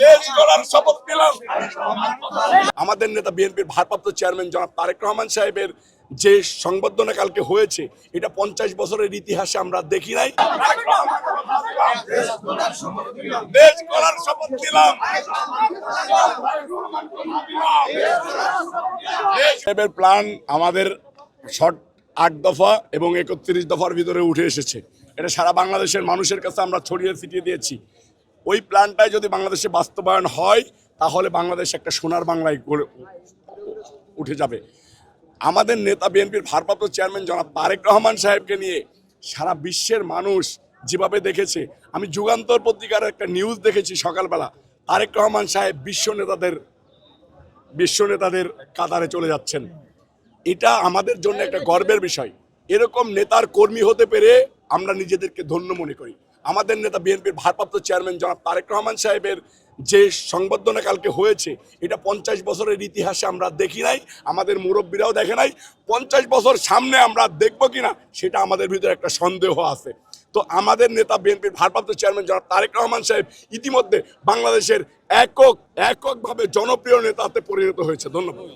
দেশ গড়ার শপথ নিলাম। আমাদের নেতা বিএনপির ভারপ্রাপ্ত চেয়ারম্যান জনাব তারেক রহমান সাহেবের যে সংবর্ধনা কালকে হয়েছে, এটা 50 বছরের ইতিহাসে আমরা দেখি নাই। দেশ গড়ার শপথ নিলাম। সাহেবের প্ল্যান আমাদের শর্ট 8 দফা এবং 31 দফার ভিতরে উঠে এসেছে। এটা সারা বাংলাদেশের মানুষের কাছে আমরা ছড়িয়ে ছিটিয়ে দিয়েছি। ওই প্ল্যানটাই যদি বাংলাদেশে বাস্তবায়ন হয়, তাহলে বাংলাদেশ একটা সোনার বাংলায় উঠে যাবে। আমাদের নেতা বিএনপির ভারপ্রাপ্ত চেয়ারম্যান জনাব তারেক রহমান সাহেবকে নিয়ে সারা বিশ্বের মানুষ যেভাবে দেখেছে, আমি যুগান্তর পত্রিকার একটা নিউজ দেখেছি সকালবেলা, তারেক রহমান সাহেব বিশ্ব নেতাদের কাতারে চলে যাচ্ছেন। এটা আমাদের জন্য একটা গর্বের বিষয়। এরকম নেতার কর্মী হতে পেরে আমরা নিজেদেরকে ধন্য মনে করি। আমাদের নেতা বিএনপির ভারপ্রাপ্ত চেয়ারম্যান জনাব তারেক রহমান সাহেবের যে সংবর্ধনা কালকে হয়েছে, এটা 50 বছরের ইতিহাসে আমরা দেখি নাই, আমাদের মুরব্বীরাও দেখে নাই। 50 বছর সামনে আমরা দেখব কিনা সেটা আমাদের ভিতরে একটা সন্দেহ আছে। তো আমাদের নেতা বিএনপির ভারপ্রাপ্ত চেয়ারম্যান জনাব তারেক রহমান সাহেব ইতিমধ্যে বাংলাদেশের এককভাবে জনপ্রিয় নেতাতে পরিণত হয়েছে। ধন্যবাদ।